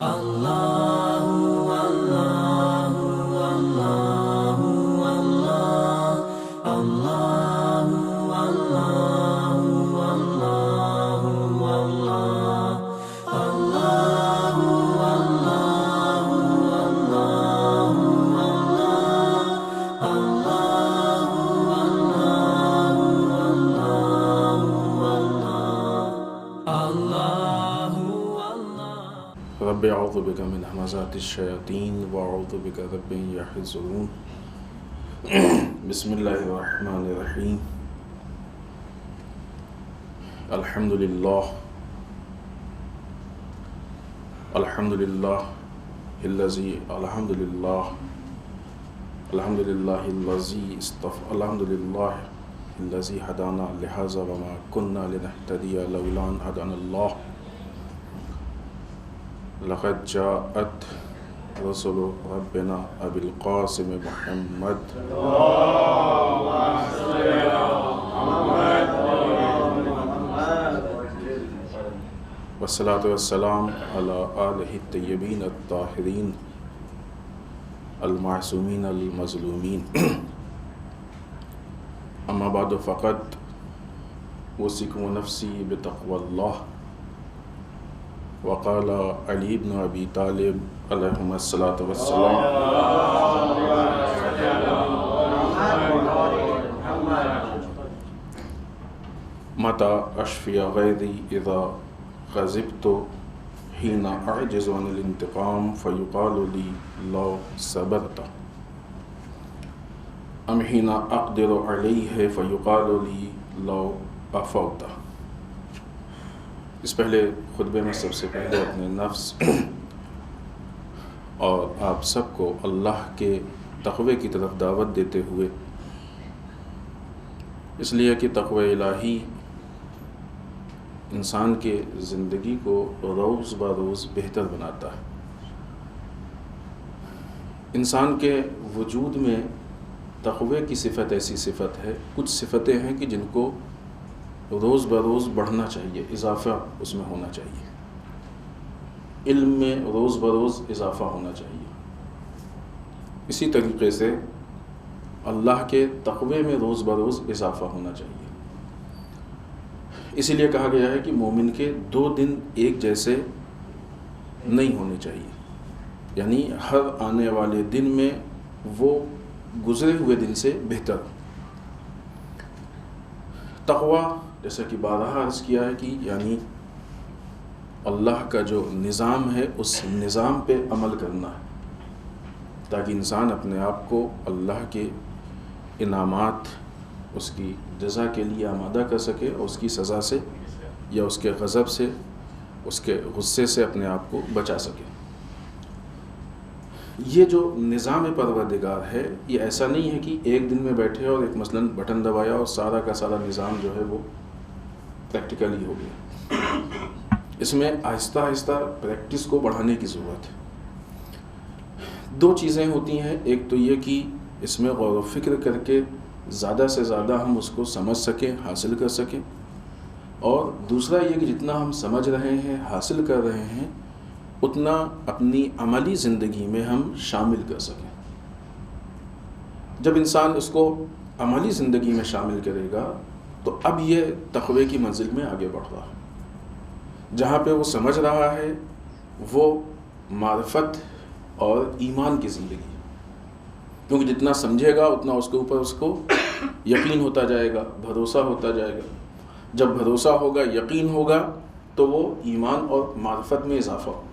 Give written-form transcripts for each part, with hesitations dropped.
رب اعوذ بک من همزات الشیاطین واعوذ بک رب یحضرون بسم اللہ الرحمن الرحیم الحمد للہ الذی ہدانا لہذا وما كنا لنهتدی لولا ان ہدانا اللہ لقد جاءت رسل ربنا ابی القاسم محمد والصلاة والسلام علی آلہ الطیبین الطاہرین المعصومین المظلومین اما بعد فقد اوصیکم ونفسی بتقوی اللہ وقال علی بن ابی طالب علیہم الصلاۃ والسلام متى اشفی غیظی اذا غضبت حین اعجز عن الانتقام فیقال لی لو صبرت ام حین اقدر علیہ فیقال لی لو عفوت۔ اس پہلے خطبے میں سب سے پہلے اپنے نفس اور آپ سب کو اللہ کے تقوی کی طرف دعوت دیتے ہوئے، اس لیے کہ تقوی الہی انسان کے زندگی کو روز بروز بہتر بناتا ہے۔ انسان کے وجود میں تقوی کی صفت ایسی صفت ہے، کچھ صفتیں ہیں کہ جن کو روز بروز بڑھنا چاہیے، اضافہ اس میں ہونا چاہیے۔ علم میں روز بروز اضافہ ہونا چاہیے، اسی طریقے سے اللہ کے تقوی میں روز بروز اضافہ ہونا چاہیے۔ اسی لیے کہا گیا ہے کہ مومن کے 2 دن ایک جیسے نہیں ہونے چاہیے، یعنی ہر آنے والے دن میں وہ گزرے ہوئے دن سے بہتر۔ تقوی جیسا کہ بارہا عرض کیا ہے کہ یعنی اللہ کا جو نظام ہے اس نظام پہ عمل کرنا ہے، تاکہ انسان اپنے آپ کو اللہ کے انعامات، اس کی جزا کے لیے آمادہ کر سکے اور اس کی سزا سے یا اس کے غضب سے، اس کے غصے سے اپنے آپ کو بچا سکے۔ یہ جو نظام پروردگار ہے یہ ایسا نہیں ہے کہ ایک دن میں بیٹھے اور ایک مثلاً بٹن دبایا اور سارا کا سارا نظام جو ہے وہ پریکٹیکلی ہو گیا۔ اس میں آہستہ آہستہ پریکٹس کو بڑھانے کی ضرورت ہے۔ 2 چیزیں ہوتی ہیں، ایک تو یہ کہ اس میں غور و فکر کر کے زیادہ سے زیادہ ہم اس کو سمجھ سکیں، حاصل کر سکیں، اور دوسرا یہ کہ جتنا ہم سمجھ رہے ہیں، حاصل کر رہے ہیں، اتنا اپنی عملی زندگی میں ہم شامل کر سکیں۔ جب انسان اس کو عملی زندگی میں شامل کرے گا تو اب یہ تقوی کی منزل میں آگے بڑھ رہا ہے۔ جہاں پہ وہ سمجھ رہا ہے وہ معرفت اور ایمان کی زندگی، کیونکہ جتنا سمجھے گا اتنا اس کے اوپر اس کو یقین ہوتا جائے گا، بھروسہ ہوتا جائے گا۔ جب بھروسہ ہوگا، یقین ہوگا تو وہ ایمان اور معرفت میں اضافہ ہوگا۔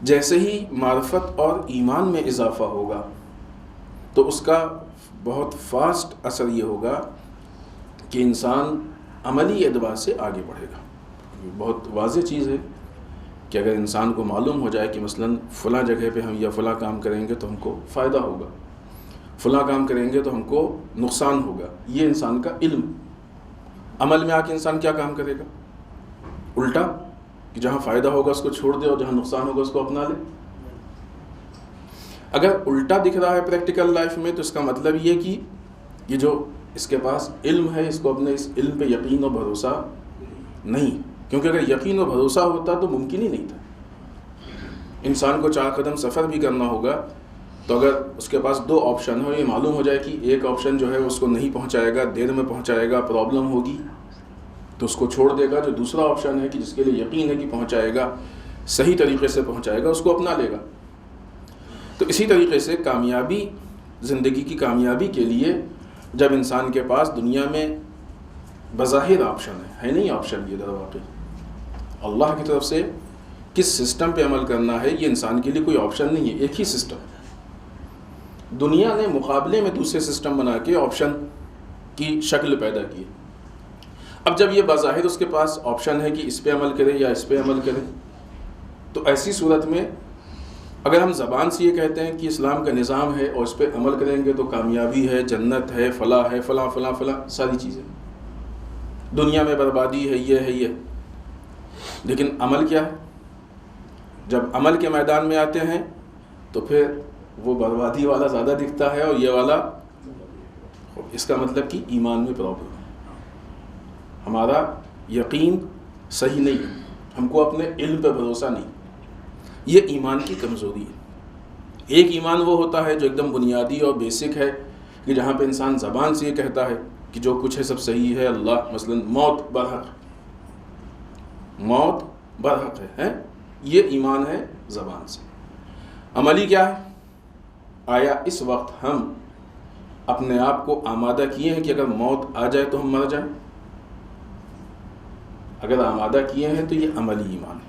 جیسے ہی معرفت اور ایمان میں اضافہ ہوگا تو اس کا بہت فاسٹ اثر یہ ہوگا کہ انسان عملی اعتبار سے آگے بڑھے گا۔ بہت واضح چیز ہے کہ اگر انسان کو معلوم ہو جائے کہ مثلاً فلاں جگہ پہ ہم یا فلاں کام کریں گے تو ہم کو فائدہ ہوگا، فلاں کام کریں گے تو ہم کو نقصان ہوگا، یہ انسان کا علم۔ عمل میں آ کے انسان کیا کام کرے گا؟ الٹا، کہ جہاں فائدہ ہوگا اس کو چھوڑ دے اور جہاں نقصان ہوگا اس کو اپنا لے۔ اگر الٹا دکھ رہا ہے پریکٹیکل لائف میں تو اس کا مطلب یہ کہ یہ جو اس کے پاس علم ہے اس کو اپنے اس علم پہ یقین و بھروسہ نہیں، کیونکہ اگر یقین و بھروسہ ہوتا تو ممکن ہی نہیں تھا انسان کو 4 قدم سفر بھی کرنا ہوگا تو اگر اس کے پاس 2 آپشن ہو، یہ معلوم ہو جائے کہ ایک آپشن جو ہے اس کو نہیں پہنچائے گا، دیر میں پہنچائے گا، پرابلم ہوگی، تو اس کو چھوڑ دے گا. جو دوسرا آپشن ہے کہ جس کے لیے یقین ہے کہ پہنچائے گا، صحیح طریقے سے پہنچائے گا، اس کو اپنا لے گا. تو اسی طریقے سے کامیابی، زندگی کی کامیابی کے لیے جب انسان کے پاس دنیا میں بظاہر آپشن ہے نہیں آپشن، یہ در واقع اللہ کی طرف سے کس سسٹم پہ عمل کرنا ہے، یہ انسان کے لیے کوئی آپشن نہیں ہے. ایک ہی سسٹم. دنیا نے مقابلے میں دوسرے سسٹم بنا کے آپشن کی شکل پیدا کی. اب جب یہ بظاہر اس کے پاس آپشن ہے کہ اس پہ عمل کرے یا اس پہ عمل کرے، تو ایسی صورت میں اگر ہم زبان سے یہ کہتے ہیں کہ اسلام کا نظام ہے اور اس پہ عمل کریں گے تو کامیابی ہے، جنت ہے، فلاح ہے، فلاں فلاں فلاں ساری چیزیں، دنیا میں بربادی ہے، یہ ہے یہ، لیکن عمل کیا ہے؟ جب عمل کے میدان میں آتے ہیں تو پھر وہ بربادی والا زیادہ دکھتا ہے اور یہ والا. اس کا مطلب کہ ایمان میں پرابلم ہے، ہمارا یقین صحیح نہیں ہے، ہم کو اپنے علم پہ بھروسہ نہیں. یہ ایمان کی کمزوری ہے. ایک ایمان وہ ہوتا ہے جو ایک دم بنیادی اور بیسک ہے، کہ جہاں پہ انسان زبان سے یہ کہتا ہے کہ جو کچھ ہے سب صحیح ہے، اللہ مثلا موت برحق، موت برحق ہے. یہ ایمان ہے زبان سے. عملی کیا ہے؟ آیا اس وقت ہم اپنے آپ کو آمادہ کیے ہیں کہ اگر موت آ جائے تو ہم مر جائیں؟ اگر آمادہ کیے ہیں تو یہ عملی ایمان ہے.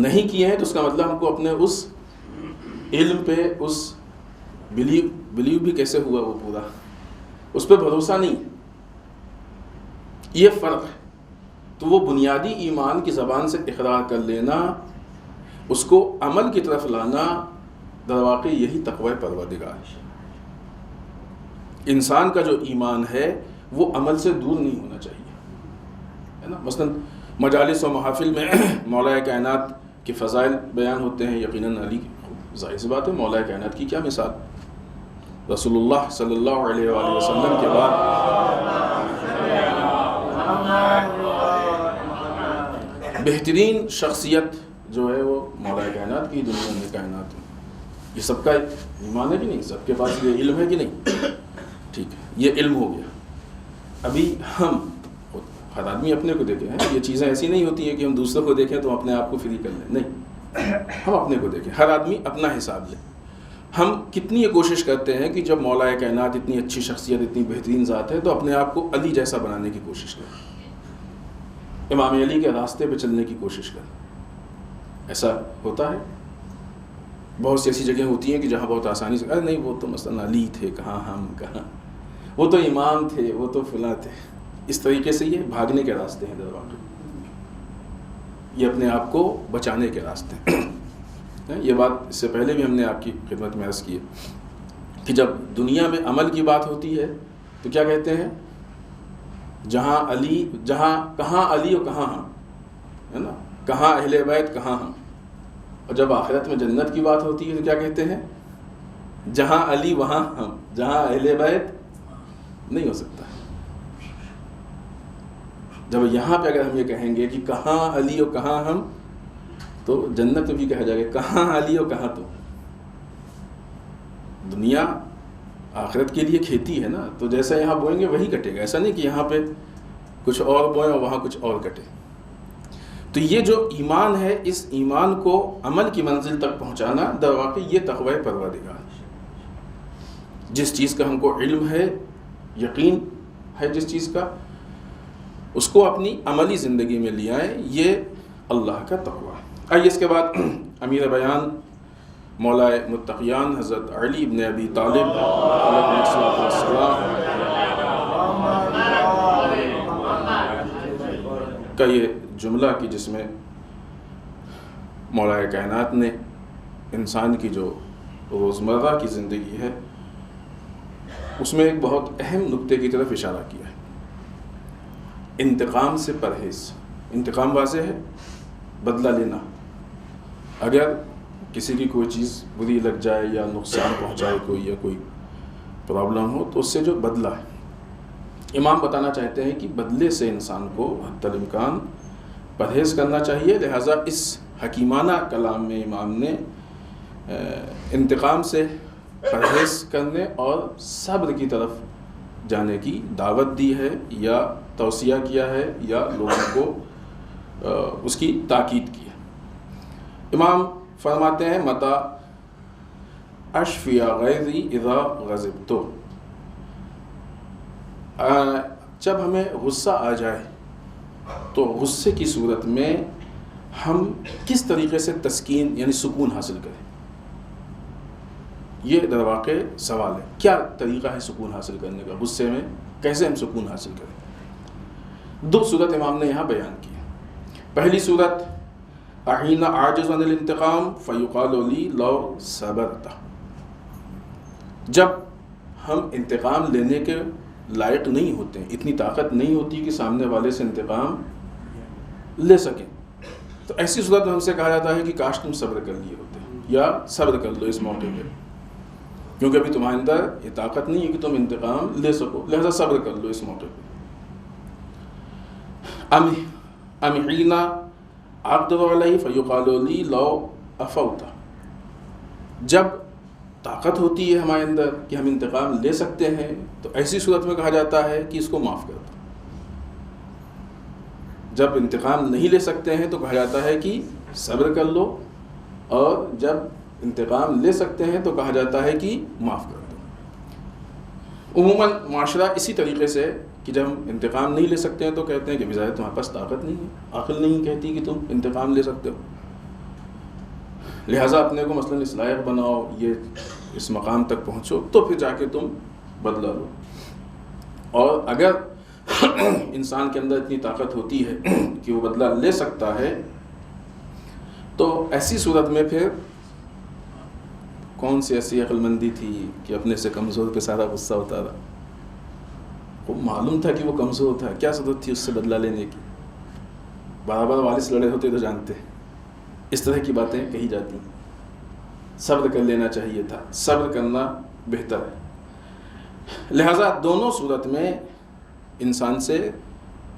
نہیں کیے ہیں تو اس کا مطلب ہم کو اپنے اس علم پہ، اس بلیو بھی کیسے ہوا وہ پورا، اس پہ بھروسہ نہیں. یہ فرق ہے. تو وہ بنیادی ایمان کی زبان سے اقرار کر لینا، اس کو عمل کی طرف لانا، در واقع یہی تقوی پروردگار ہے. انسان کا جو ایمان ہے وہ عمل سے دور نہیں ہونا چاہیے، ہے نا. مثلا مجالس و محافل میں مولا کائنات کے فضائل بیان ہوتے ہیں. یقیناً علی، ظاہر سی بات ہے، مولا کائنات کی کیا مثال. رسول اللہ صلی اللہ علیہ وآلہ وسلم کے بعد بہترین شخصیت جو ہے وہ مولا کائنات کی دنیا میں کائنات میں. یہ سب کا ایمان ہے کہ نہیں؟ سب کے پاس یہ علم ہے کہ نہیں؟ ٹھیک ہے، یہ علم ہو گیا. ابھی ہم ہر آدمی اپنے کو دیکھیں، یہ چیزیں ایسی نہیں ہوتی ہیں کہ ہم دوسروں کو دیکھیں تو اپنے آپ کو فری کر لیں. نہیں، ہم اپنے کو دیکھیں، ہر آدمی اپنا حساب لے. ہم کتنی یہ کوشش کرتے ہیں کہ جب مولا کائنات اتنی اچھی شخصیت، اتنی بہترین ذات ہے، تو اپنے آپ کو علی جیسا بنانے کی کوشش کریں، امام علی کے راستے پہ چلنے کی کوشش کریں. ایسا ہوتا ہے. بہت سی ایسی جگہیں ہوتی ہیں کہ جہاں بہت آسانی سے ارے نہیں وہ تو مثلا علی تھے، کہاں ہم، کہاں وہ تو امام تھے، وہ تو فلاں تھے. اس طریقے سے یہ بھاگنے کے راستے ہیں در واقع، یہ اپنے آپ کو بچانے کے راستے ہیں. یہ بات اس سے پہلے بھی ہم نے آپ کی خدمت میں عرض کی ہے کہ جب دنیا میں عمل کی بات ہوتی ہے تو کیا کہتے ہیں؟ جہاں کہاں علی اور کہاں ہم، ہے نا، کہاں اہل بیت کہاں ہم. اور جب آخرت میں جنت کی بات ہوتی ہے تو کیا کہتے ہیں؟ جہاں علی وہاں ہم، جہاں اہل بیت نہیں ہو سکتا. جب یہاں پہ اگر ہم یہ کہیں گے کہ کہاں علی اور کہاں ہم، تو جنت میں بھی کہا جائے گا کہاں علی اور کہاں تو. دنیا آخرت کے لیے کھیتی ہے نا، تو جیسا یہاں بوئیں گے وہی کٹے گا. ایسا نہیں کہ یہاں پہ کچھ اور بوئیں اور وہاں کچھ اور کٹے. تو یہ جو ایمان ہے، اس ایمان کو عمل کی منزل تک پہنچانا در واقع یہ تقوی پروردگار. جس چیز کا ہم کو علم ہے، یقین ہے جس چیز کا، اس کو اپنی عملی زندگی میں لے آئیں، یہ اللہ کا تقوی ہے. آئیے اس کے بعد امیر بیان مولا متقیان حضرت علی بن ابی طالب علیہ السلام کا یہ جملہ کہ جس میں مولا کائنات نے انسان کی جو روزمرہ کی زندگی ہے اس میں ایک بہت اہم نقطے کی طرف اشارہ کیا ہے. انتقام سے پرہیز. انتقام واضح ہے، بدلہ لینا. اگر کسی کی کوئی چیز بری لگ جائے یا نقصان پہنچائے کوئی یا کوئی پرابلم ہو تو اس سے جو بدلہ ہے، امام بتانا چاہتے ہیں کہ بدلے سے انسان کو حتی الامکان پرہیز کرنا چاہیے. لہٰذا اس حکیمانہ کلام میں امام نے انتقام سے پرہیز کرنے اور صبر کی طرف جانے کی دعوت دی ہے یا توصیہ کیا ہے یا لوگوں کو اس کی تاکید کی ہے۔ امام فرماتے ہیں متا اشفی غیظی اذا غضبت، جب ہمیں غصہ آ جائے تو غصے کی صورت میں ہم کس طریقے سے تسکین یعنی سکون حاصل کریں، یہ در واقع سوال ہے۔ کیا طریقہ ہے سکون حاصل کرنے کا؟ غصے میں کیسے ہم سکون حاصل کریں؟ دو صورت امام نے یہاں بیان کی ہے۔ پہلی صورت احین عاجز عن الانتقام فیقال لی لو صبرت، جب ہم انتقام لینے کے لائق نہیں ہوتے، اتنی طاقت نہیں ہوتی کہ سامنے والے سے انتقام لے سکیں، تو ایسی صورت میں ہم سے کہا جاتا ہے کہ کاش تم صبر کر لیے ہوتے یا صبر کر لو اس موقع پہ، کیونکہ ابھی تمہارے اندر یہ طاقت نہیں ہے کہ تم انتقام لے سکو، لہذا صبر کر لو اس موقع پہ۔ ام حین اقدر علیہ فیقال لی لو عفوت، جب طاقت ہوتی ہے ہمارے اندر کہ ہم انتقام لے سکتے ہیں تو ایسی صورت میں کہا جاتا ہے کہ اس کو معاف کر دو۔ جب انتقام نہیں لے سکتے ہیں تو کہا جاتا ہے کہ صبر کر لو، اور جب انتقام لے سکتے ہیں تو کہا جاتا ہے کہ معاف کر دو۔ عموماً معاشرہ اسی طریقے سے کہ جب ہم انتقام نہیں لے سکتے ہیں تو کہتے ہیں کہ بظاہر تمہارے پاس طاقت نہیں ہے، عقل نہیں کہتی کہ تم انتقام لے سکتے ہو، لہٰذا اپنے کو مثلاً اس لائق بناؤ، یہ اس مقام تک پہنچو تو پھر جا کے تم بدلہ لو۔ اور اگر انسان کے اندر اتنی طاقت ہوتی ہے کہ وہ بدلہ لے سکتا ہے تو ایسی صورت میں پھر کون سی ایسی عقل مندی تھی کہ اپنے سے کمزور پہ سارا غصہ اتارا؟ وہ معلوم تھا کہ وہ کمزور تھا، کیا ضرورت تھی اس سے بدلہ لینے کی؟ برابر والد لڑے ہوتے تو جانتے، اس طرح کی باتیں کہی جاتی ہیں۔ صبر کر لینا چاہیے تھا، صبر کرنا بہتر ہے۔ لہٰذا دونوں صورت میں انسان سے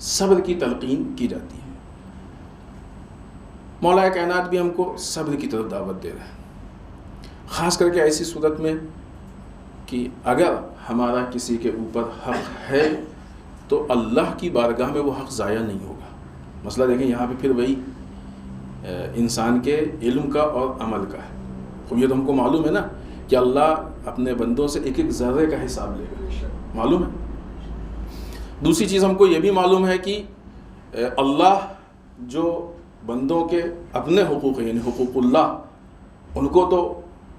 صبر کی تلقین کی جاتی ہے۔ مولا کائنات بھی ہم کو صبر کی طرف دعوت دے رہے ہیں، خاص کر کے ایسی صورت میں کہ اگر ہمارا کسی کے اوپر حق ہے تو اللہ کی بارگاہ میں وہ حق ضائع نہیں ہوگا۔ مسئلہ دیکھیں یہاں پہ پھر وہی انسان کے علم کا اور عمل کا ہے۔ تو یہ تو ہم کو معلوم ہے نا کہ اللہ اپنے بندوں سے ایک ایک ذرے کا حساب لے گا، معلوم ہے۔ دوسری چیز ہم کو یہ بھی معلوم ہے کہ اللہ جو بندوں کے اپنے حقوق ہیں یعنی حقوق اللہ، ان کو تو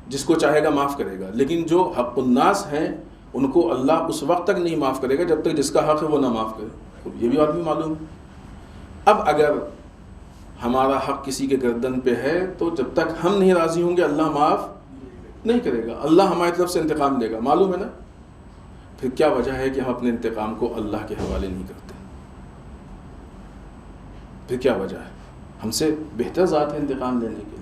جس کو چاہے گا معاف کرے گا، لیکن جو حق الناس ہیں ان کو اللہ اس وقت تک نہیں معاف کرے گا جب تک جس کا حق ہے وہ نہ معاف کرے، یہ بھی بات بھی معلوم ہے۔ اب اگر ہمارا حق کسی کے گردن پہ ہے تو جب تک ہم نہیں راضی ہوں گے اللہ معاف نہیں کرے گا، اللہ ہماری طرف سے انتقام لے گا، معلوم ہے نا۔ پھر کیا وجہ ہے کہ ہم اپنے انتقام کو اللہ کے حوالے نہیں کرتے؟ پھر کیا وجہ ہے؟ ہم سے بہتر ذات ہے انتقام لینے کے لیے۔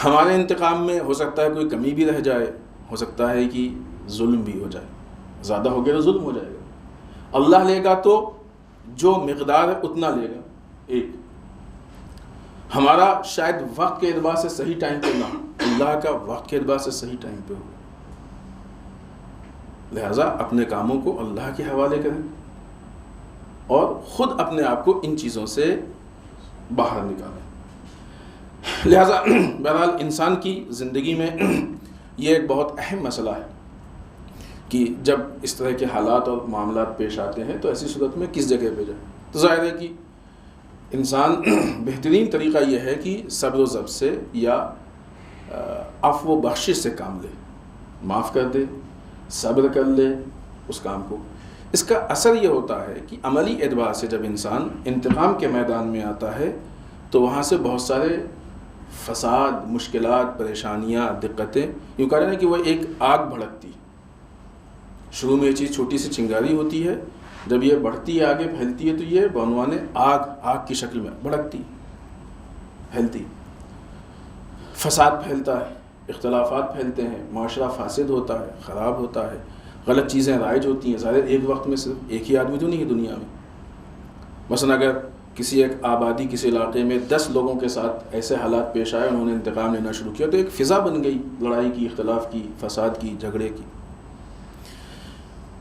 ہمارے انتقام میں ہو سکتا ہے کوئی کمی بھی رہ جائے، ہو سکتا ہے کہ ظلم بھی ہو جائے، زیادہ ہو گیا تو ظلم ہو جائے گا۔ اللہ لے گا تو جو مقدار ہے اتنا لے گا، ایک ہمارا شاید وقت کے اعتبار سے صحیح ٹائم پہ نہ ہو، اللہ کا وقت کے اعتبار سے صحیح ٹائم پہ ہو، لہٰذا اپنے کاموں کو اللہ کے حوالے کریں اور خود اپنے آپ کو ان چیزوں سے باہر نکالیں۔ لہٰذا بہرحال انسان کی زندگی میں یہ ایک بہت اہم مسئلہ ہے کہ جب اس طرح کے حالات اور معاملات پیش آتے ہیں تو ایسی صورت میں کس جگہ پہ جائے۔ تو ظاہر ہے کہ انسان بہترین طریقہ یہ ہے کہ صبر و ضبط سے یا عفو و بخشش سے کام لے، معاف کر دے، صبر کر لے اس کام کو۔ اس کا اثر یہ ہوتا ہے کہ عملی اعتبار سے جب انسان انتقام کے میدان میں آتا ہے تو وہاں سے بہت سارے فساد، مشکلات، پریشانیاں، دقتیں، یوں کہہ رہے ہیں کہ وہ ایک آگ بھڑکتی۔ شروع میں یہ چیز چھوٹی سی چنگاری ہوتی ہے، جب یہ بڑھتی ہے آگے پھیلتی ہے تو یہ بعنوان آگ کی شکل میں بھڑکتی، پھیلتی، فساد پھیلتا ہے، اختلافات پھیلتے ہیں، معاشرہ فاسد ہوتا ہے، خراب ہوتا ہے، غلط چیزیں رائج ہوتی ہیں۔ ظاہر ایک وقت میں صرف ایک ہی آدمی تو نہیں ہے دنیا میں، مثلا اگر کسی ایک آبادی کسی علاقے میں 10 لوگوں کے ساتھ ایسے حالات پیش آئے، انہوں نے انتقام لینا شروع کیا، تو ایک فضا بن گئی لڑائی کی، اختلاف کی، فساد کی، جھگڑے کی۔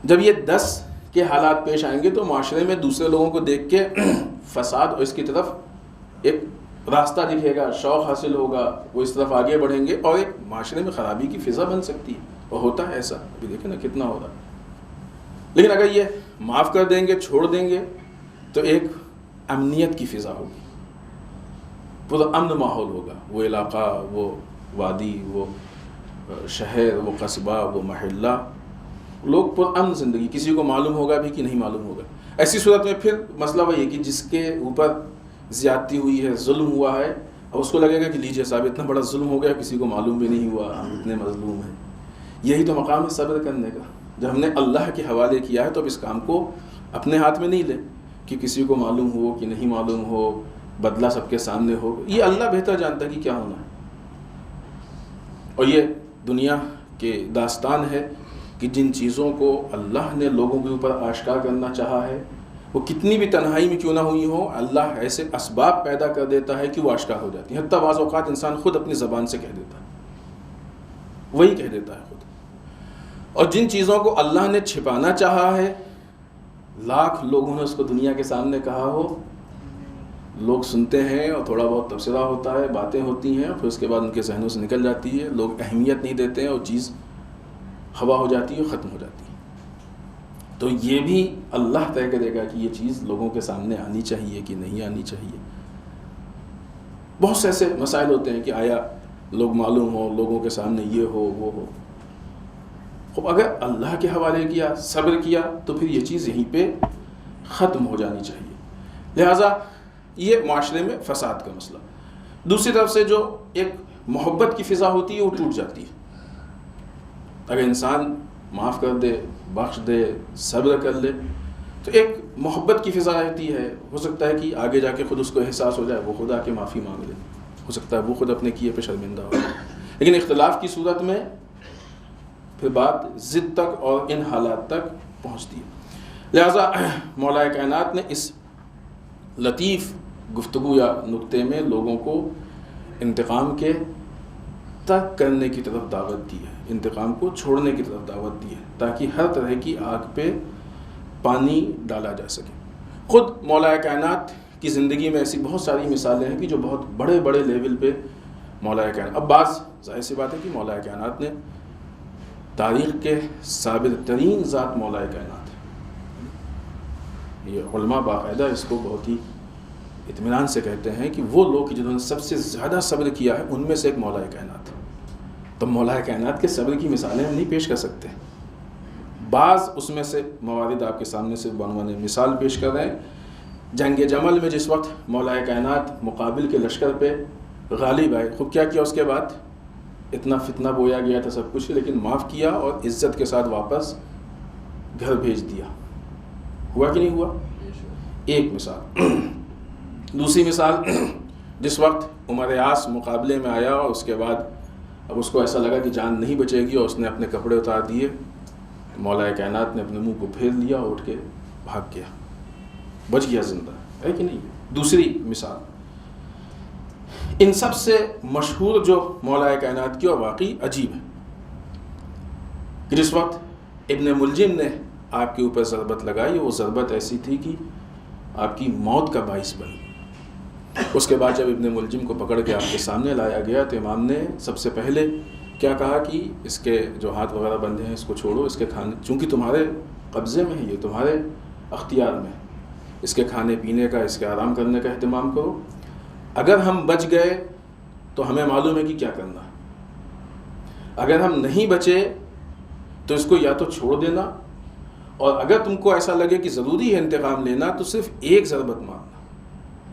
جب یہ 10 کے حالات پیش آئیں گے تو معاشرے میں دوسرے لوگوں کو دیکھ کے فساد اور اس کی طرف ایک راستہ دکھے گا، شوق حاصل ہوگا، وہ اس طرف آگے بڑھیں گے اور ایک معاشرے میں خرابی کی فضا بن سکتی ہے، اور ہوتا ہے ایسا، ابھی دیکھیں نا کتنا ہو رہا ہے۔ لیکن اگر یہ معاف کر دیں گے، چھوڑ دیں گے، تو ایک امنیت کی فضا ہوگی، پورا امن ماحول ہوگا، وہ علاقہ، وہ وادی، وہ شہر، وہ قصبہ، وہ محلہ، لوگ پر امن زندگی، کسی کو معلوم ہوگا بھی کہ نہیں معلوم ہوگا۔ ایسی صورت میں پھر مسئلہ وہی ہے کہ جس کے اوپر زیادتی ہوئی ہے، ظلم ہوا ہے، اور اس کو لگے گا کہ لیجیے صاحب اتنا بڑا ظلم ہو گیا، کسی کو معلوم بھی نہیں ہوا، ہم اتنے مظلوم ہیں۔ یہی تو مقام ہے صبر کرنے کا۔ جب ہم نے اللہ کے حوالے کیا ہے تو اب اس کام کو اپنے ہاتھ میں نہیں لیں کہ کسی کو معلوم ہو کہ نہیں معلوم ہو، بدلہ سب کے سامنے ہو، یہ اللہ بہتر جانتا ہے کہ کیا ہونا ہے۔ اور یہ دنیا کے داستان ہے کہ جن چیزوں کو اللہ نے لوگوں کے اوپر آشکار کرنا چاہا ہے، وہ کتنی بھی تنہائی میں کیوں نہ ہوئی ہوں، اللہ ایسے اسباب پیدا کر دیتا ہے کہ وہ آشکار ہو جاتی ہیں۔ حتیٰ بعض اوقات انسان خود اپنی زبان سے کہہ دیتا ہے، وہی کہہ دیتا ہے خود۔ اور جن چیزوں کو اللہ نے چھپانا چاہا ہے، لاکھ لوگوں نے اس کو دنیا کے سامنے کہا ہو، لوگ سنتے ہیں اور تھوڑا بہت تبصرہ ہوتا ہے، باتیں ہوتی ہیں، پھر اس کے بعد ان کے ذہنوں سے نکل جاتی ہے، لوگ اہمیت نہیں دیتے ہیں اور چیز ہوا ہو جاتی ہے، ختم ہو جاتی ہے۔ تو یہ بھی اللہ طے کرے گا کہ یہ چیز لوگوں کے سامنے آنی چاہیے کہ نہیں آنی چاہیے۔ بہت سے ایسے مسائل ہوتے ہیں کہ آیا لوگ معلوم ہو، لوگوں کے سامنے یہ ہو وہ ہو۔ خب اگر اللہ کے حوالے کیا، صبر کیا، تو پھر یہ چیز یہیں پہ ختم ہو جانی چاہیے۔ لہٰذا یہ معاشرے میں فساد کا مسئلہ۔ دوسری طرف سے جو ایک محبت کی فضا ہوتی ہے وہ ٹوٹ جاتی ہے۔ اگر انسان معاف کر دے، بخش دے، صبر کر لے، تو ایک محبت کی فضا رہتی ہے۔ ہو سکتا ہے کہ آگے جا کے خود اس کو احساس ہو جائے، وہ خود آ کے معافی مانگ لے، ہو سکتا ہے وہ خود اپنے کیے پہ شرمندہ ہو۔ لیکن اختلاف کی صورت میں پھر بات ضد تک اور ان حالات تک پہنچتی ہے۔ لہٰذا مولا کائنات نے اس لطیف گفتگو یا نکتے میں لوگوں کو انتقام کے ترک کرنے کی طرف دعوت دی ہے، انتقام کو چھوڑنے کی طرف دعوت دی ہے، تاکہ ہر طرح کی آگ پہ پانی ڈالا جا سکے۔ خود مولا کائنات کی زندگی میں ایسی بہت ساری مثالیں ہیں کہ جو بہت بڑے بڑے لیول پہ مولا کائنات، اب بعض ظاہر سی بات ہے کہ مولا کائنات نے تاریخ کے ثابت ترین ذات مولا کائنات ہے۔ یہ علماء باقاعدہ اس کو بہت ہی اطمینان سے کہتے ہیں کہ وہ لوگ جنہوں نے سب سے زیادہ صبر کیا ہے ان میں سے ایک مولا کائنات ہے۔ تو مولا کائنات کے صبر کی مثالیں ہم نہیں پیش کر سکتے، بعض اس میں سے موارد آپ کے سامنے سے بعنوان مثال پیش کر رہے ہیں۔ جنگ جمل میں جس وقت مولا کائنات مقابل کے لشکر پہ غالب آئے، خوب کیا کیا اس کے بعد؟ اتنا فتنہ بویا گیا تھا سب کچھ، لیکن معاف کیا اور عزت کے ساتھ واپس گھر بھیج دیا۔ ہوا کہ نہیں ہوا؟ ایک مثال۔ دوسری مثال، جس وقت عمر عاص مقابلے میں آیا اور اس کے بعد اب اس کو ایسا لگا کہ جان نہیں بچے گی اور اس نے اپنے کپڑے اتار دیے، مولا کائنات نے اپنے منہ کو پھیر لیا، اٹھ کے بھاگ گیا، بچ گیا زندہ، ہے کہ نہیں؟ دوسری مثال، ان سب سے مشہور جو مولا کائنات کی اور واقعی عجیب ہے کہ جس وقت ابن ملجم نے آپ کے اوپر ضربت لگائی، وہ ضربت ایسی تھی کہ آپ کی موت کا باعث بنی۔ اس کے بعد جب ابن ملجم کو پکڑ کے آپ کے سامنے لایا گیا تو امام نے سب سے پہلے کیا کہا کہ اس کے جو ہاتھ وغیرہ بندھے ہیں اس کو چھوڑو، اس کے کھانے، چونکہ تمہارے قبضے میں ہے، یہ تمہارے اختیار میں، اس کے کھانے پینے کا، اس کے آرام کرنے کا اہتمام کرو۔ اگر ہم بچ گئے تو ہمیں معلوم ہے کہ کیا کرنا ہے، اگر ہم نہیں بچے تو اس کو یا تو چھوڑ دینا، اور اگر تم کو ایسا لگے کہ ضروری ہے انتقام لینا تو صرف ایک ضربت مارنا،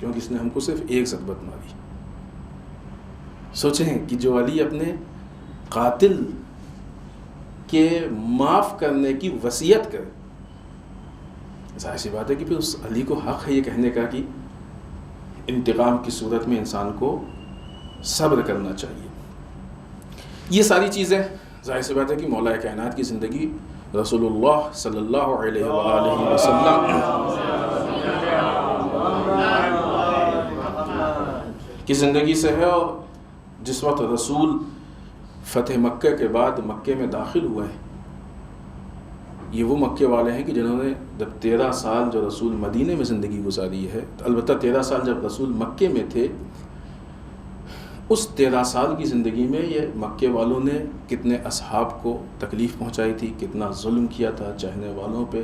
کیونکہ اس نے ہم کو صرف ایک ضربت ماری۔ سوچیں کہ جو علی اپنے قاتل کے معاف کرنے کی وصیت کرے، ظاہر سی بات ہے کہ پھر اس علی کو حق ہے یہ کہنے کا کہ انتقام کی صورت میں انسان کو صبر کرنا چاہیے۔ یہ ساری چیزیں ظاہر سی بات ہے کہ مولا کائنات کی زندگی رسول اللہ صلی اللہ علیہ وآلہ وسلم کی زندگی سے ہے، اور جس وقت رسول فتح مکہ کے بعد مکے میں داخل ہوئے ہیں، یہ وہ مکے والے ہیں کہ جنہوں نے جب 13 سال جو رسول مدینے میں زندگی گزاری ہے، البتہ 13 سال جب رسول مکے میں تھے، اس 13 سال کی زندگی میں یہ مکے والوں نے کتنے اصحاب کو تکلیف پہنچائی تھی، کتنا ظلم کیا تھا چاہنے والوں پہ.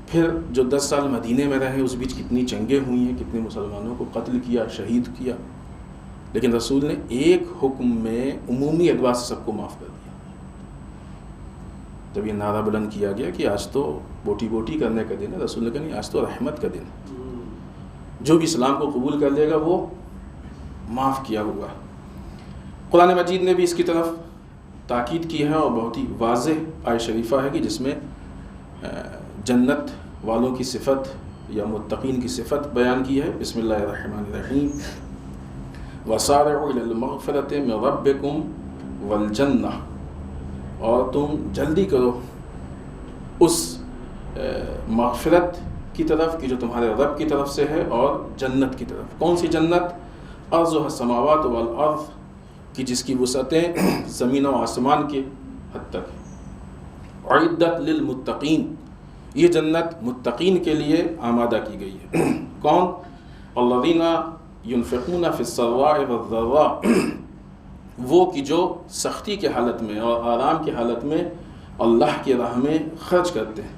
پھر جو 10 سال مدینے میں رہے اس بیچ کتنی جنگیں ہوئی ہیں، کتنے مسلمانوں کو قتل کیا، شہید کیا، لیکن رسول نے ایک حکم میں عمومی اعتبار سے سب کو معاف کر دیا. جب یہ نعرہ بلند کیا گیا کہ آج تو بوٹی بوٹی کرنے کا دن ہے، رسول نے کہا نہیں، آج تو رحمت کا دن ہے، جو بھی اسلام کو قبول کر لے گا وہ معاف کیا ہوا ہے. قرآن مجید نے بھی اس کی طرف تاکید کی ہے، اور بہت ہی واضح آیت شریفہ ہے کہ جس میں جنت والوں کی صفت یا متقین کی صفت بیان کی ہے. بسم اللہ الرحمن الرحیم. وَسَارِعُوا إِلَى الْمَغْفِرَةِ مِنْ رَبِّكُمْ وَالْجَنَّةِ، اور تم جلدی کرو اس مغفرت کی طرف کہ جو تمہارے رب کی طرف سے ہے، اور جنت کی طرف. کون سی جنت؟ ارضها السماوات والارض، کہ جس کی وسعتیں زمین و آسمان کے حد تک. اعدت للمتقین، یہ جنت متقین کے لیے آمادہ کی گئی ہے. کون؟ الذین ينفقون فی السراء والضراء، وہ کہ جو سختی کے حالت میں اور آرام کی حالت میں اللہ کی راہ میں خرچ کرتے ہیں.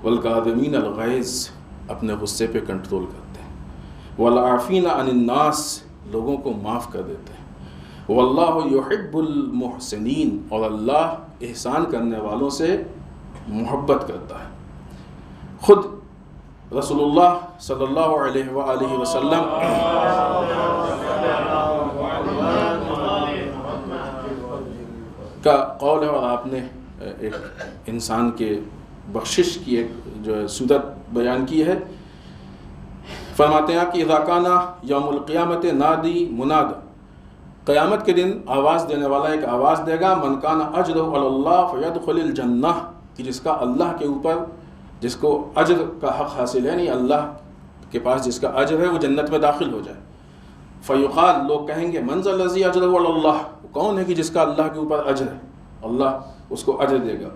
والکاظمین الغیظ، اپنے غصے پہ کنٹرول کرتے ہیں. والعافین عن الناس، لوگوں کو معاف کر دیتے ہیں. واللہ یحب المحسنین، اور اللہ احسان کرنے والوں سے محبت کرتا ہے. خود رسول اللہ صلی اللہ علیہ وآلہ وسلم کا قول ہے، اور آپ نے ایک انسان کے بخشش کی ایک جو ہے صورت بیان کی ہے. فرماتے ہیں کہ اذا کان یوم القیامت نادی مناد، قیامت کے دن آواز دینے والا ایک آواز دے گا، من کان اجرہ علی اللہ فیدخل الجنہ، کہ جس کا اللہ کے اوپر، جس کو اجر کا حق حاصل ہے، نہیں اللہ کے پاس جس کا اجر ہے، وہ جنت میں داخل ہو جائے. فیقال، لوگ کہیں گے من ذا الذی اجرہ علی اللہ، کون ہے کہ جس کا اللہ کے اوپر اجر ہے، اللہ اس کو اجر دے گا.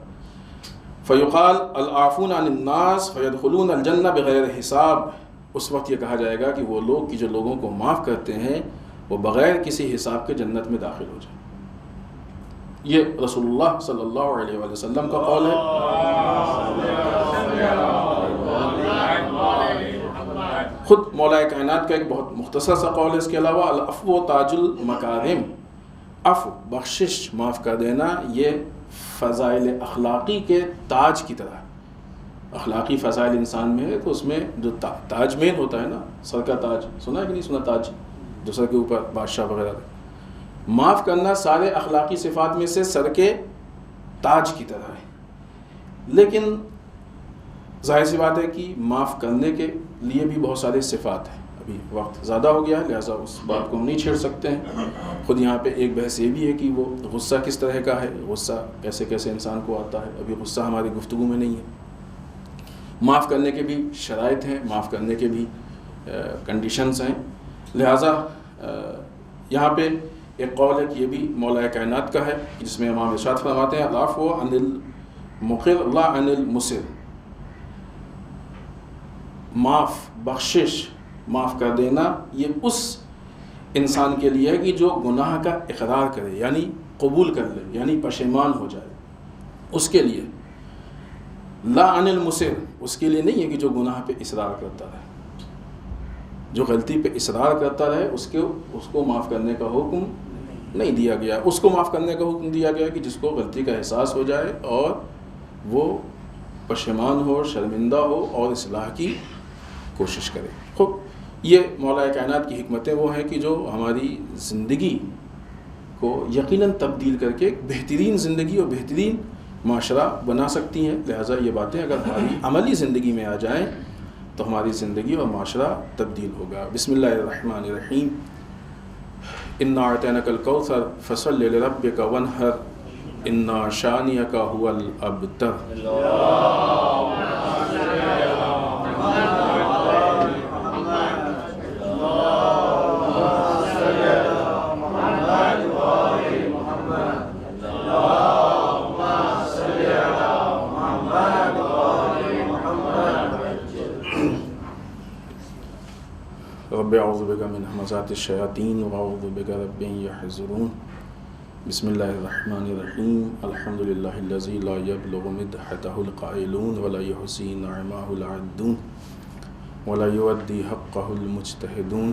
فیقال العافون عن الناس فیدخلون الجنہ بغیر حساب، اس وقت یہ کہا جائے گا کہ وہ لوگ کہ جو لوگوں کو معاف کرتے ہیں وہ بغیر کسی حساب کے جنت میں داخل ہو جائیں. یہ رسول اللہ صلی اللہ علیہ وآلہ وسلم کا قول ہے. خود مولا کائنات کا ایک بہت مختصر سا قول ہے اس کے علاوہ. العفو تاج المکارم، عفو بخشش معاف کر دینا یہ فضائل اخلاقی کے تاج کی طرح. اخلاقی فضائل انسان میں ہے تو اس میں جو تاج مین ہوتا ہے نا، سر کا تاج، سنا ہے کہ نہیں سنا؟ تاج جو سر کے اوپر بادشاہ وغیرہ، معاف کرنا سارے اخلاقی صفات میں سے سر کے تاج کی طرح ہے. لیکن ظاہر سی بات ہے کہ معاف کرنے کے لیے بھی بہت سارے صفات ہیں. ابھی وقت زیادہ ہو گیا ہے لہٰذا اس بات کو ہم نہیں چھیڑ سکتے ہیں. خود یہاں پہ ایک بحث یہ بھی ہے کہ وہ غصہ کس طرح کا ہے، غصہ کیسے کیسے انسان کو آتا ہے. ابھی غصہ ہماری گفتگو میں نہیں ہے. معاف کرنے کے بھی شرائط ہیں، معاف کرنے کے بھی کنڈیشنز ہیں. لہٰذا یہاں پہ ایک قول ہے کہ یہ بھی مولا کائنات کا ہے، جس میں امام ارشاد فرماتے ہیں العفو عن المقر لا عن المصر، معاف بخشش معاف کر دینا یہ اس انسان کے لیے ہے کہ جو گناہ کا اقرار کرے، یعنی قبول کر لے، یعنی پشیمان ہو جائے، اس کے لیے. لا عن المصر، اس کے لیے نہیں ہے کہ جو گناہ پہ اصرار کرتا رہے، جو غلطی پہ اصرار کرتا رہے اس کو معاف کرنے کا حکم نہیں دیا گیا. اس کو معاف کرنے کا حکم دیا گیا کہ جس کو غلطی کا احساس ہو جائے اور وہ پشیمان ہو، شرمندہ ہو اور اصلاح کی کوشش کرے. خب یہ مولا کائنات کی حکمتیں وہ ہیں کہ جو ہماری زندگی کو یقیناً تبدیل کر کے بہترین زندگی اور بہترین معاشرہ بنا سکتی ہیں. لہٰذا یہ باتیں اگر ہماری عملی زندگی میں آ جائیں تو ہماری زندگی اور معاشرہ تبدیل ہوگا. بسم اللہ الرحمن الرحیم. انا اعطیناک الکوثر فصل لربک وانحر انا شانئک هو الابتر. رب اعوذ بک من همزات الشیاطین واعوذ بک رب ان یحضرون بسم اللہ الرحمن الرحیم الحمد للہ الذی لا یبلغ مدحتہ القائلون ولا یحصی نعمہ العدون ولا یؤدی حقہ المجتہدون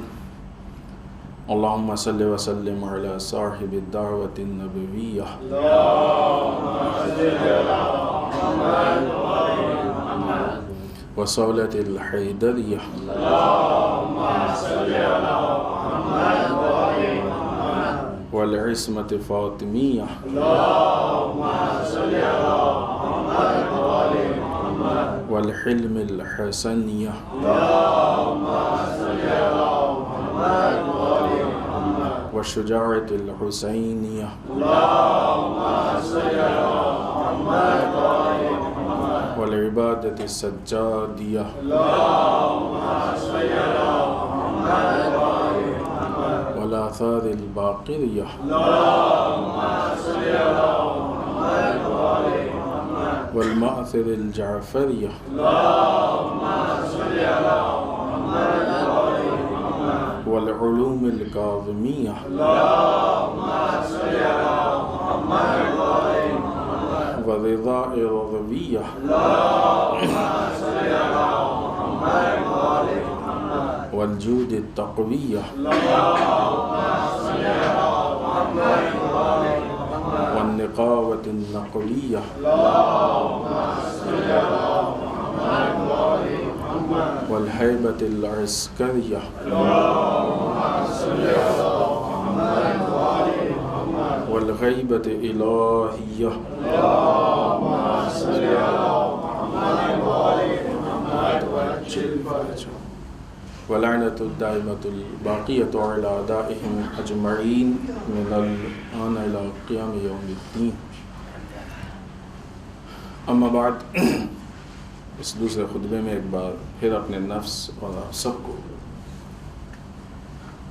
اللہم صلی وسلم علی صاحب الدعوة النبویہ وصولة الحیدریہ والعصمة فاطمیہ والحلم الحسنیہ والشجاعة الحسینیہ والعبادة السجادیہ والآثار الباقریہ والمأثر الجعفریہ والعلوم الكاظمیہ والرضاء الرضویہ والجود التقویہ والنقاوة النقلیہ والہیبة العسکریہ والغیبة الہیہ ولعنة الدائمة الباقية على أعدائهم أجمعين من الآن إلى قيام يوم الدين. اما بعد، اس دوسرے خطبے میں ایک بار پھر اپنے نفس اور آپ سب کو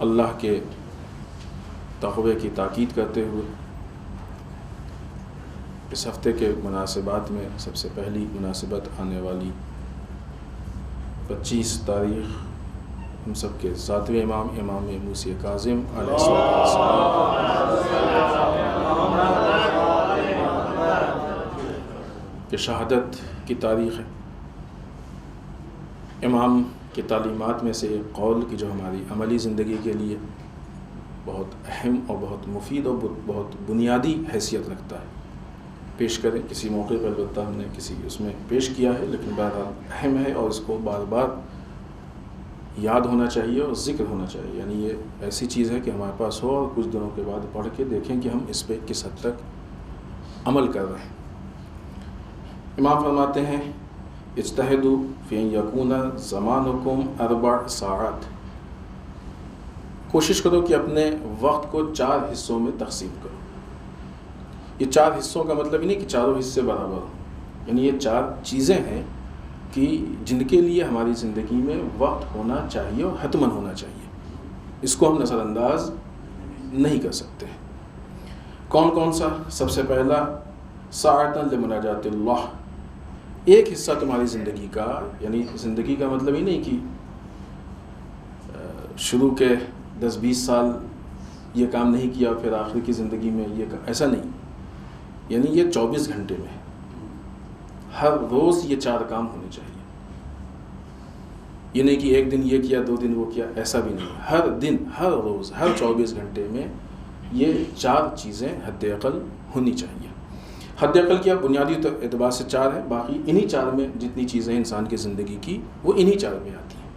اللہ کے تقوی کی تاکید کرتے ہوئے اس ہفتے کے مناسبات میں سب سے پہلی مناسبت آنے والی 25 تاریخ ہم سب کے ساتویں امام موسی کاظم علیہ السلام کی شہادت کی تاریخ ہے. امام کی تعلیمات میں سے ایک قول کی جو ہماری عملی زندگی کے لیے بہت اہم اور بہت مفید اور بہت بنیادی حیثیت رکھتا ہے، پیش کریں کسی موقع پر. البتہ ہم نے کسی اس میں پیش کیا ہے، لیکن بہرحال اہم ہے اور اس کو بار بار یاد ہونا چاہیے اور ذکر ہونا چاہیے. یعنی یہ ایسی چیز ہے کہ ہمارے پاس ہو اور کچھ دنوں کے بعد پڑھ کے دیکھیں کہ ہم اس پہ کس حد تک عمل کر رہے ہیں. امام فرماتے ہیں اجتہدوا فی ان یکون زمانکم 4 ساعات، کوشش کرو کہ اپنے وقت کو 4 حصوں میں تقسیم کرو. یہ 4 حصوں کا مطلب ہی نہیں کہ چاروں حصے برابر ہوں، یعنی یہ 4 چیزیں ہیں کہ جن کے لیے ہماری زندگی میں وقت ہونا چاہیے اور حتماً ہونا چاہیے. اس کو ہم نظر انداز نہیں کر سکتے. کون کون سا؟ سب سے پہلا ساعتاً لمناجات اللہ، ایک حصہ تمہاری زندگی کا، یعنی زندگی کا مطلب ہی نہیں کہ شروع کے 10-20 سال یہ کام نہیں کیا پھر آخر کی زندگی میں یہ ایسا نہیں. یعنی یہ 24 گھنٹے میں ہر روز یہ 4 کام ہونے چاہیے. یہ نہیں کہ ایک دن یہ کیا 2 دن وہ کیا، ایسا بھی نہیں. ہر دن، ہر روز، ہر 24 گھنٹے میں یہ 4 چیزیں حد اقل ہونی چاہیے. حد اقل کیا؟ بنیادی اعتبار سے 4 ہیں، باقی انہی 4 میں جتنی چیزیں انسان کی زندگی کی وہ انہی 4 میں آتی ہیں.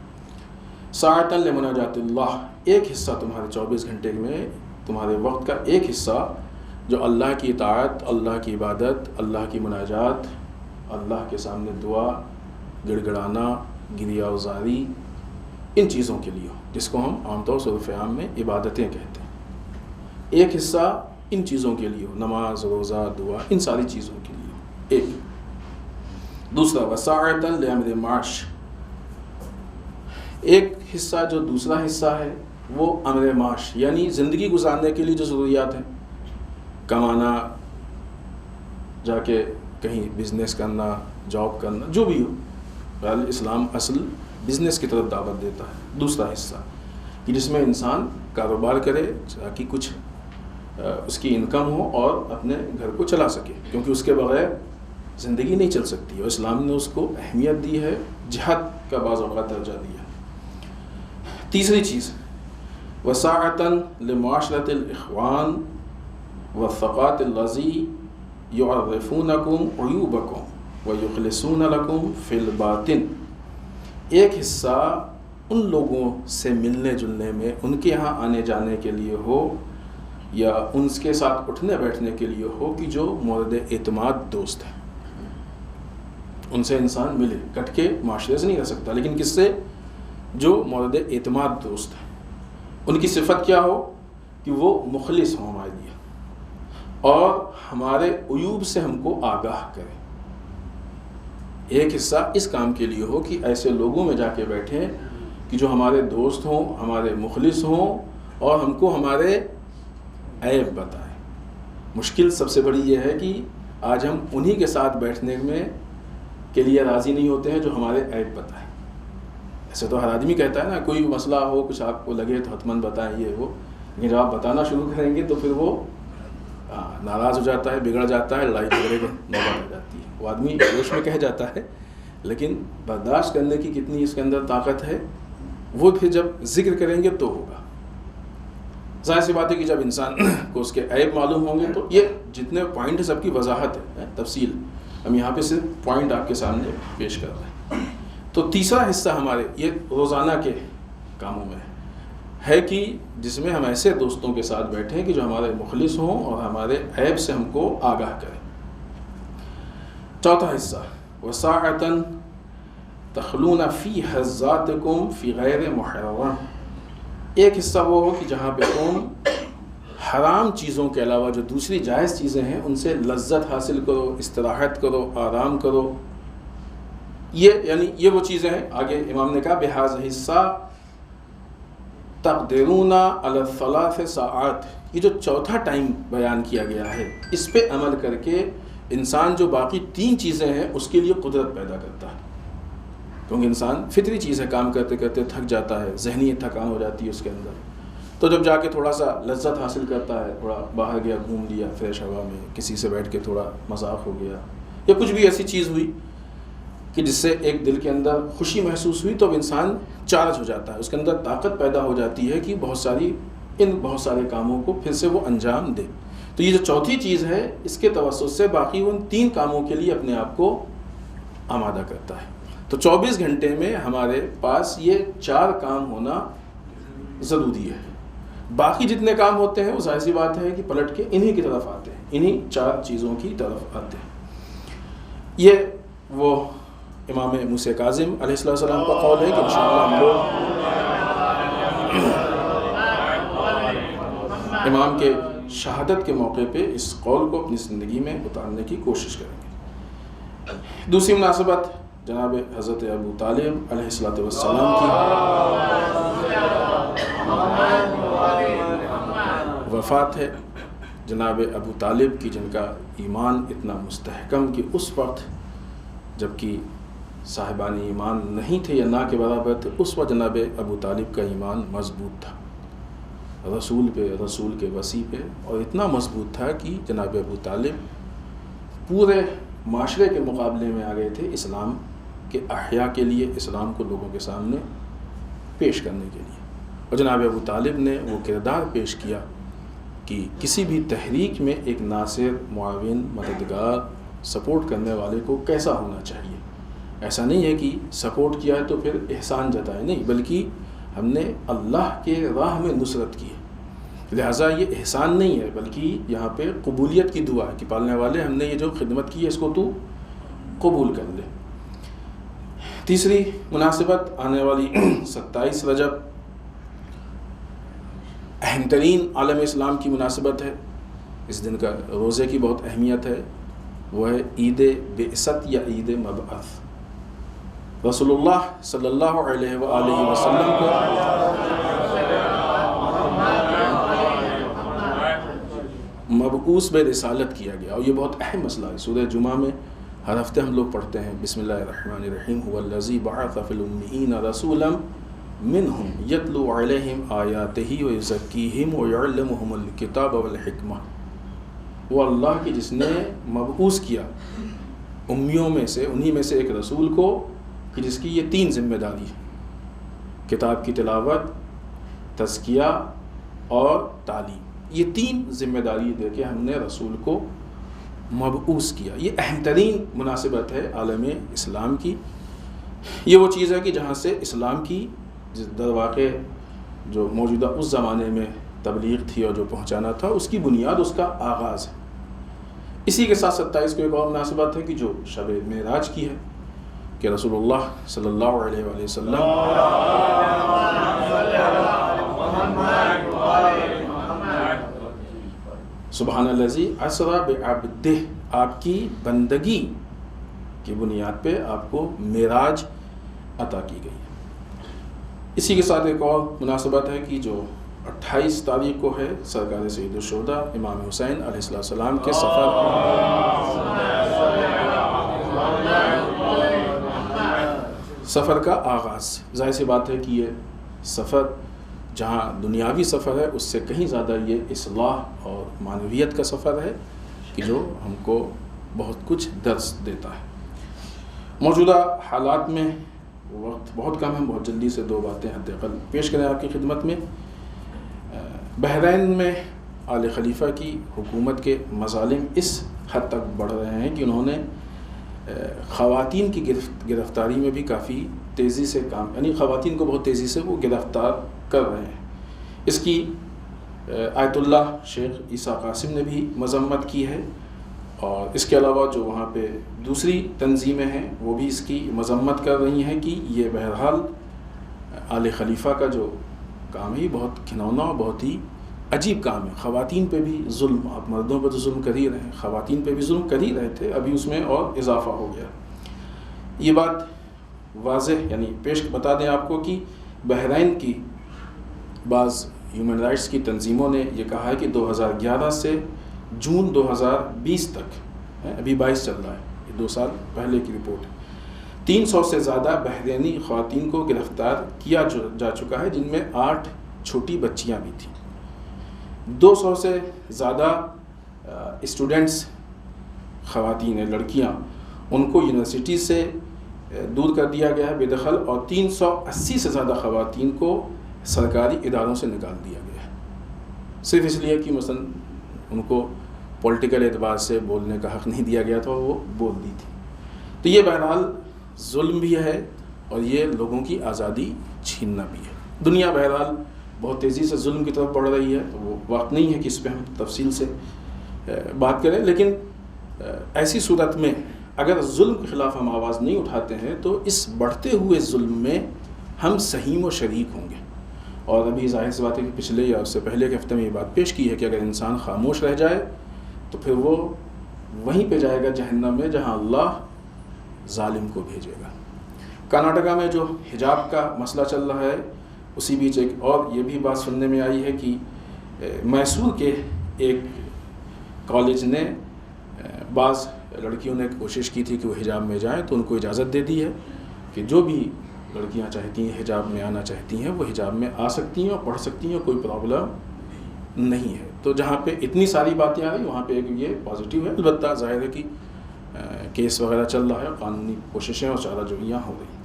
ساعتاً لمناجات اللہ، ایک حصہ تمہارے 24 گھنٹے میں، تمہارے وقت کا ایک حصہ جو اللہ کی اطاعت، اللہ کی عبادت، اللہ کی مناجات، اللہ کے سامنے دعا، گڑ گڑانا، گریہ وزاری، ان چیزوں کے لیے ہو، جس کو ہم عام طور سے عرف عام میں عبادتیں کہتے ہیں. ایک حصہ ان چیزوں کے لیے ہو، نماز، روزہ، دعا، ان ساری چیزوں کے لیے ہو. ایک. دوسرا وساعتاً لامر معاش، ایک حصہ جو دوسرا حصہ ہے وہ امر معاش، یعنی زندگی گزارنے کے لیے جو ضروریات ہیں، کمانا، جا کے کہیں بزنس کرنا، جاب کرنا، جو بھی ہو. اسلام اصل بزنس کی طرف دعوت دیتا ہے. دوسرا حصہ کہ جس میں انسان کاروبار کرے تاکہ کچھ اس کی انکم ہو اور اپنے گھر کو چلا سکے، کیونکہ اس کے بغیر زندگی نہیں چل سکتی، اور اسلام نے اس کو اہمیت دی ہے، جہاد کا بعض اوقات درجہ دیا۔ تیسری چیز وساعتاً لمعاشرة الإخوان والثقات الذی یعرفونکم عیوبکم ویخلصون لکم فی الباطن، ایک حصہ ان لوگوں سے ملنے جلنے میں، ان کے ہاں آنے جانے کے لیے ہو یا ان کے ساتھ اٹھنے بیٹھنے کے لیے ہو کہ جو مورد اعتماد دوست ہیں، ان سے انسان ملے، کٹ کے معاشرے سے نہیں رہ سکتا، لیکن کس سے؟ جو مورد اعتماد دوست ہیں۔ ان کی صفت کیا ہو؟ کہ وہ مخلص ہوں ہمارے لیے اور ہمارے عیوب سے ہم کو آگاہ کریں۔ ایک حصہ اس کام کے لیے ہو کہ ایسے لوگوں میں جا کے بیٹھیں کہ جو ہمارے دوست ہوں، ہمارے مخلص ہوں اور ہم کو ہمارے عیب بتائیں۔ مشکل سب سے بڑی یہ ہے کہ آج ہم انہی کے ساتھ بیٹھنے میں کے لیے راضی نہیں ہوتے ہیں جو ہمارے عیب بتائیں۔ ایسے تو ہر آدمی کہتا ہے نا، کوئی مسئلہ ہو، کچھ آپ کو لگے تو حتماً بتائیں یہ وہ، لیکن جب آپ بتانا شروع کریں گے تو پھر وہ ناراض ہو جاتا ہے، بگڑ جاتا ہے، لڑائی جھگڑے کی نوبت آ جاتی ہے۔ وہ آدمی جوش میں کہہ جاتا ہے، لیکن برداشت کرنے کی کتنی اس کے اندر طاقت ہے، وہ پھر جب ذکر کریں گے تو ہوگا۔ ظاہر سی بات ہے کہ جب انسان کو اس کے عیب معلوم ہوں گے تو یہ جتنے پوائنٹ ہے سب کی وضاحت ہے، تفصیل، ہم یہاں پہ صرف پوائنٹ آپ کے سامنے پیش کر رہے ہیں۔ تو تیسرا حصہ ہمارے یہ روزانہ کے کاموں میں ہے کہ جس میں ہم ایسے دوستوں کے ساتھ بیٹھیں کہ جو ہمارے مخلص ہوں اور ہمارے عیب سے ہم کو آگاہ کریں۔ چوتھا حصہ وساعتاً تخلون فی حظاتکم فی غیر محرم، ایک حصہ وہ ہو کہ جہاں پہ تم حرام چیزوں کے علاوہ جو دوسری جائز چیزیں ہیں ان سے لذت حاصل کرو، استراحت کرو، آرام کرو۔ یہ وہ چیزیں ہیں، آگے امام نے کہا بہذا حصہ تقدرون علی الثلاث ساعات، یہ جو چوتھا ٹائم بیان کیا گیا ہے اس پہ عمل کر کے انسان جو باقی تین چیزیں ہیں اس کے لیے قدرت پیدا کرتا ہے، کیونکہ انسان فطری چیز ہے، کام کرتے کرتے تھک جاتا ہے، ذہنی تھکان ہو جاتی ہے اس کے اندر، تو جب جا کے تھوڑا سا لذت حاصل کرتا ہے، تھوڑا باہر گیا، گھوم لیا فریش ہوا میں، کسی سے بیٹھ کے تھوڑا مذاق ہو گیا یا کچھ بھی ایسی چیز ہوئی کہ جس سے ایک دل کے اندر خوشی محسوس ہوئی، تو اب انسان چارج ہو جاتا ہے، اس کے اندر طاقت پیدا ہو جاتی ہے کہ بہت سارے کاموں کو پھر سے وہ انجام دے۔ تو یہ جو چوتھی چیز ہے اس کے توسط سے باقی ان تین کاموں کے لیے اپنے آپ کو آمادہ کرتا ہے۔ تو 24 گھنٹے میں ہمارے پاس یہ 4 کام ہونا ضروری ہے، باقی جتنے کام ہوتے ہیں وہ ظاہر سی بات ہے کہ پلٹ کے انہی کی طرف آتے ہیں، انہی 4 چیزوں کی طرف آتے ہیں۔ یہ وہ امام موسیٰ کاظم علیہ السلام کا قول ہے کہ انشاءاللہ ہم لوگ امام کے شہادت کے موقع پہ اس قول کو اپنی زندگی میں اتارنے کی کوشش کریں گے۔ دوسری مناسبت جناب حضرت ابو طالب علیہ السلام کی وفات ہے۔ جناب ابو طالب کی جن کا ایمان اتنا مستحکم کہ اس وقت جبکہ صاحبان ایمان نہیں تھے یا نہ کے برابر تھے، اس وقت جناب ابو طالب کا ایمان مضبوط تھا، رسول پہ، رسول کے وصی پہ، اور اتنا مضبوط تھا کہ جناب ابو طالب پورے معاشرے کے مقابلے میں آ گئے تھے اسلام کے احیاء کے لیے، اسلام کو لوگوں کے سامنے پیش کرنے کے لیے۔ اور جناب ابو طالب نے وہ کردار پیش کیا کہ کسی بھی تحریک میں ایک ناصر، معاون، مددگار، سپورٹ کرنے والے کو کیسا ہونا چاہیے۔ ایسا نہیں ہے کہ سپورٹ کیا ہے تو پھر احسان جتائے، نہیں، بلکہ ہم نے اللہ کے راہ میں نصرت کی ہے، لہٰذا یہ احسان نہیں ہے بلکہ یہاں پہ قبولیت کی دعا ہے کہ پالنے والے ہم نے یہ جو خدمت کی ہے اس کو تو قبول کر لے۔ تیسری مناسبت آنے والی 27 رجب اہم ترین عالم اسلام کی مناسبت ہے، اس دن کا روزے کی بہت اہمیت ہے، وہ ہے عید بعثت یا عید مبعث۔ رسول اللہ صلی اللہ علیہ وآلہ وسلم کو مبعوث برسالت کیا گیا، اور یہ بہت اہم مسئلہ ہے۔ سورہ جمعہ میں ہر ہفتے ہم لوگ پڑھتے ہیں بسم اللہ الرحمن الرحیم، هو الذی بعث فی الامیین رسولا منہم یتلو علیہم آیاتہ ویزکیہم ویعلمہم الکتاب والحکمہ. وہ اللہ کی جس نے مبعوث کیا امیوں میں سے، انہی میں سے ایک رسول کو کہ جس کی یہ 3 ذمہ داری ہے: کتاب کی تلاوت، تزکیہ اور تعلیم. یہ 3 ذمہ داری دے کے ہم نے رسول کو مبعوث کیا. یہ اہم ترین مناسبت ہے عالم اسلام کی. یہ وہ چیز ہے کہ جہاں سے اسلام کی در واقع جو موجودہ اس زمانے میں تبلیغ تھی اور جو پہنچانا تھا، اس کی بنیاد، اس کا آغاز ہے. اسی کے ساتھ 27 کو ایک اور مناسبت ہے کہ جو شب معراج کی ہے کہ رسول اللہ صلی اللہ علیہ وآلہ وسلم سبحان الذی اسری بعبدہ، آپ کی بندگی کی بنیاد پہ آپ کو معراج عطا کی گئی. اسی کے ساتھ ایک اور مناسبت ہے کہ جو 28 تاریخ کو ہے سرکار سید الشہداء امام حسین علیہ السلام کے سفر کا آغاز. ظاہر سی بات ہے کہ یہ سفر جہاں دنیاوی سفر ہے، اس سے کہیں زیادہ یہ اصلاح اور معنویت کا سفر ہے کہ جو ہم کو بہت کچھ درس دیتا ہے. موجودہ حالات میں وقت بہت کم ہے، بہت جلدی سے 2 باتیں حد اقل پیش کریں آپ کی خدمت میں. بحرین میں آل خلیفہ کی حکومت کے مظالم اس حد تک بڑھ رہے ہیں کہ انہوں نے خواتین کی گرفتاری میں بھی کافی تیزی سے یعنی خواتین کو بہت تیزی سے وہ گرفتار کر رہے ہیں. اس کی آیت اللہ شیخ عیسیٰ قاسم نے بھی مذمت کی ہے، اور اس کے علاوہ جو وہاں پہ دوسری تنظیمیں ہیں وہ بھی اس کی مذمت کر رہی ہیں کہ یہ بہرحال آل خلیفہ کا جو کام ہے بہت گھنونا اور بہت ہی عجیب کام ہے. خواتین پہ بھی ظلم، آپ مردوں پہ تو ظلم کر ہی رہے ہیں، خواتین پہ بھی ظلم کر ہی رہے تھے، ابھی اس میں اور اضافہ ہو گیا. یہ بات واضح یعنی بتا دیں آپ کو کہ بحرین کی بعض ہیومن رائٹس کی تنظیموں نے یہ کہا ہے کہ 2011 سے جون 2020 تک، ابھی 22 چل رہا ہے، یہ 2 سال پہلے کی رپورٹ ہے، 300 سے زیادہ بحرینی خواتین کو گرفتار کیا جا چکا ہے، جن میں 8 چھوٹی بچیاں بھی تھیں. 200 سے زیادہ اسٹوڈنٹس خواتین ہیں، لڑکیاں، ان کو یونیورسٹی سے دور کر دیا گیا ہے بے دخل، اور 380 سے زیادہ خواتین کو سرکاری اداروں سے نکال دیا گیا ہے، صرف اس لیے کہ مثلا ان کو پولیٹیکل اعتبار سے بولنے کا حق نہیں دیا گیا تھا، وہ بول دی تھی. تو یہ بہرحال ظلم بھی ہے اور یہ لوگوں کی آزادی چھیننا بھی ہے. دنیا بہرحال بہت تیزی سے ظلم کی طرف بڑھ رہی ہے، تو وہ وقت نہیں ہے کہ اس پہ ہم تفصیل سے بات کریں، لیکن ایسی صورت میں اگر ظلم کے خلاف ہم آواز نہیں اٹھاتے ہیں تو اس بڑھتے ہوئے ظلم میں ہم سہیم و شریک ہوں گے. اور ابھی ظاہر سی بات ہے کہ پچھلے یا اس سے پہلے کے ہفتے میں یہ بات پیش کی ہے کہ اگر انسان خاموش رہ جائے تو پھر وہ وہیں پہ جائے گا جہنم میں جہاں اللہ ظالم کو بھیجے گا. کرناٹکا میں جو حجاب کا مسئلہ چل رہا ہے، اسی بیچ ایک اور یہ بھی بات سننے میں آئی ہے کہ میسور کے ایک کالج نے بعض لڑکیوں نے کوشش کی تھی کہ وہ حجاب میں جائیں، تو ان کو اجازت دے دی ہے کہ جو بھی لڑکیاں چاہتی ہیں حجاب میں آنا چاہتی ہیں وہ حجاب میں آ سکتی ہیں اور پڑھ سکتی ہیں، کوئی پرابلم نہیں ہے. تو جہاں پہ اتنی ساری باتیں آ رہی وہاں پہ ایک یہ پازیٹیو ہے. البتہ ظاہر ہے کہ کیس وغیرہ چل رہا ہے، قانونی کوششیں اور چارہ جوئیاں ہو رہی ہیں.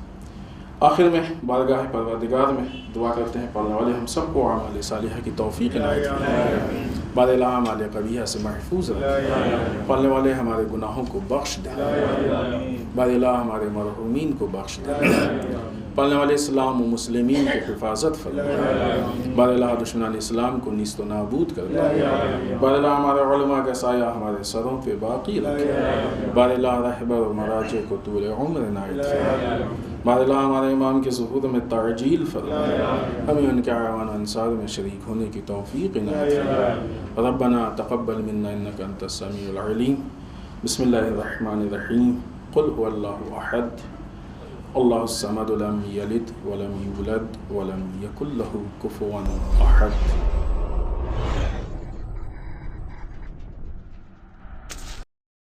آخر میں بارگاہ پروردگار میں دعا کرتے ہیں پڑھنے والے ہم سب کو اعمال صالحہ کی توفیق عنایت فرمائے، بار الہ اعمال قبیحہ سے محفوظ رکھے، پڑھنے والے ہمارے گناہوں کو بخش دے، بار الہ ہمارے مرحومین کو بخش دے، پڑھنے والے اسلام و مسلمین کی حفاظت فرمائے، بار الہ دشمنان اسلام کو نیست و نابود کر دے، بار الہ ہمارے علماء کا سایہ ہمارے سروں پہ باقی رکھے، بار الہ رہبر و مراجع کو طول عمر عنایت فرمائے، بار الہ ہمارے امام کے ظہور میں تعجیل فرمائے، ہمیں ان کے اعوان و انصار میں شریک ہونے کی توفیق عنایت فرمائے. ربنا تقبل منا انک انت السمیع العلیم. بسم اللہ الرحمن الرحیم. قل هو اللہ احد اللہ الصمد لم یلد ولم یولد ولم یکن له کفوا احد.